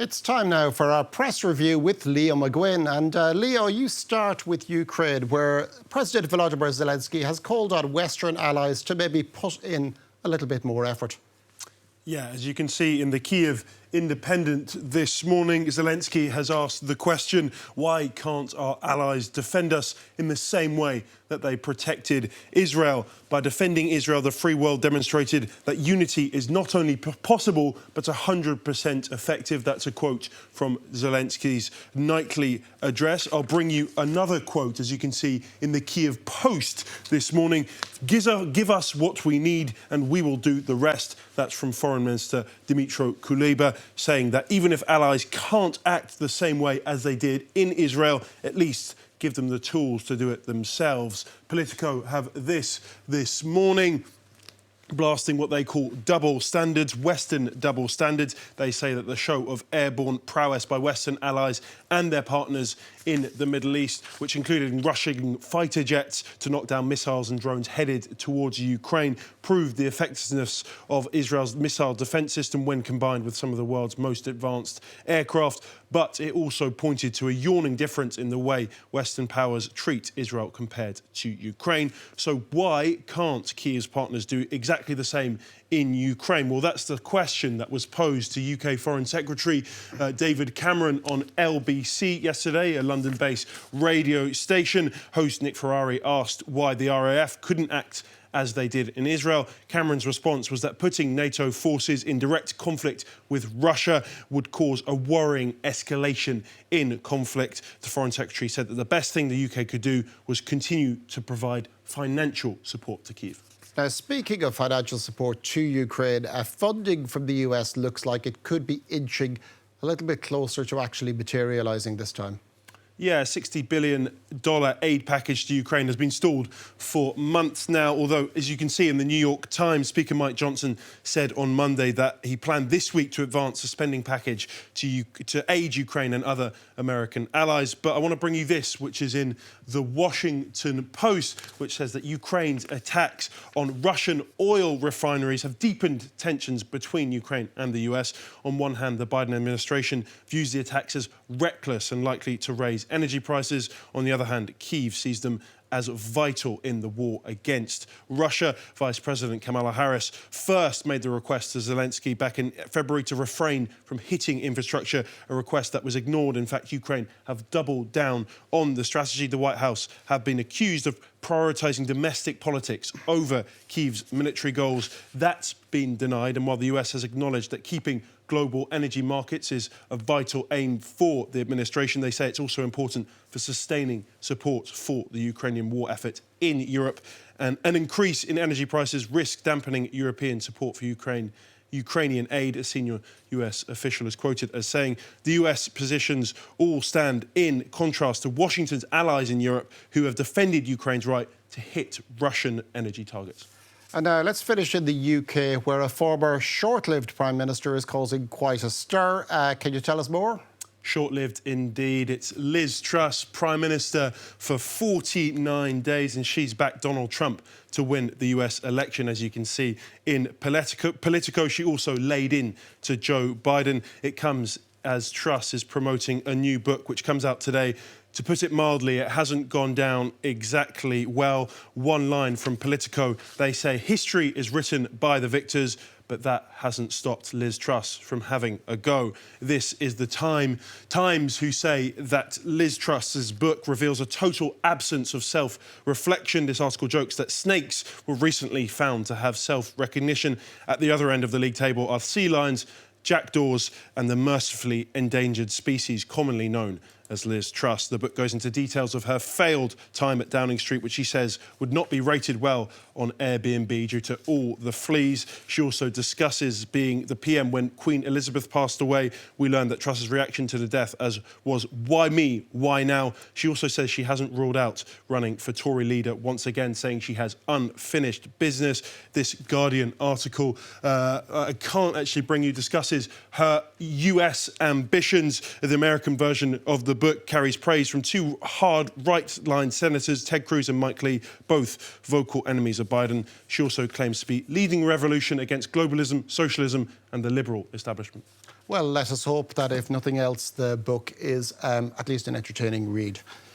It's time now for our press review with Leo McGuinn. And Leo, you start with Ukraine, where President Volodymyr Zelensky has called on Western allies to maybe put in a little bit more effort. Yeah, as you can see in the Kyiv Independent this morning, Zelensky has asked the question, why can't our allies defend us in the same way that they protected Israel? By defending Israel, the free world demonstrated that unity is not only possible, but 100% effective. That's a quote from Zelensky's nightly address. I'll bring you another quote, as you can see in the Kyiv Post this morning. Give us what we need and we will do the rest. That's from Foreign Minister Dmytro Kuleba, saying that even if allies can't act the same way as they did in Israel, at least give them the tools to do it themselves. Politico have this morning, blasting what they call double standards, Western double standards. They say that the show of airborne prowess by Western allies and their partners in the Middle East, which included Russian fighter jets to knock down missiles and drones headed towards Ukraine, proved the effectiveness of Israel's missile defence system when combined with some of the world's most advanced aircraft. But it also pointed to a yawning difference in the way Western powers treat Israel compared to Ukraine. So why can't Kyiv's partners do exactly the same in Ukraine? Well, that's the question that was posed to UK Foreign Secretary David Cameron on LBC yesterday, a London-based radio station. Host Nick Ferrari asked why the RAF couldn't act as they did in Israel. Cameron's response was that putting NATO forces in direct conflict with Russia would cause a worrying escalation in conflict. The Foreign Secretary said that the best thing the UK could do was continue to provide financial support to Kyiv. Now, speaking of financial support to Ukraine, funding from the US looks like it could be inching a little bit closer to actually materialising this time. Yeah, a $60 billion aid package to Ukraine has been stalled for months now, although, as you can see in the New York Times, Speaker Mike Johnson said on Monday that he planned this week to advance a spending package to aid Ukraine and other American allies. But I want to bring you this, which is in the Washington Post, which says that Ukraine's attacks on Russian oil refineries have deepened tensions between Ukraine and the US. On one hand, the Biden administration views the attacks as reckless and likely to raise energy prices. On the other hand, Kyiv sees them as vital in the war against Russia. Vice President Kamala Harris first made the request to Zelensky back in February to refrain from hitting infrastructure, a request that was ignored. In fact, Ukraine have doubled down on the strategy. The White House have been accused of prioritising domestic politics over Kyiv's military goals. That's been denied. And while the US has acknowledged that keeping global energy markets is a vital aim for the administration, they say it's also important for sustaining support for the Ukrainian war effort in Europe. And an increase in energy prices risks dampening European support for Ukrainian aid. A senior US official is quoted as saying the US positions all stand in contrast to Washington's allies in Europe, who have defended Ukraine's right to hit Russian energy targets. And now let's finish in the UK, where a former short-lived Prime Minister is causing quite a stir. Can you tell us more? Short-lived indeed. It's Liz Truss, Prime Minister for 49 days, and she's backed Donald Trump to win the US election, as you can see in Politico. She also laid in to Joe Biden. It comes as Truss is promoting a new book, which comes out today. To put it mildly, it hasn't gone down exactly well. One line from Politico, they say history is written by the victors, but that hasn't stopped Liz Truss from having a go. This is the Times, who say that Liz Truss's book reveals a total absence of self-reflection. This article jokes that snakes were recently found to have self-recognition. At the other end of the league table are sea lions, jackdaws and the mercifully endangered species commonly known as Liz Truss. The book goes into details of her failed time at Downing Street, which she says would not be rated well on Airbnb due to all the fleas. She also discusses being the PM when Queen Elizabeth passed away. We learned that Truss's reaction to the death was, why me, why now? She also says she hasn't ruled out running for Tory leader, once again saying she has unfinished business. This Guardian article, I can't actually bring you, discusses her US ambitions. The American version of the book carries praise from two hard right-line senators, Ted Cruz and Mike Lee, both vocal enemies of Biden. She also claims to be leading a revolution against globalism, socialism and the liberal establishment. Well, let us hope that, if nothing else, the book is at least an entertaining read.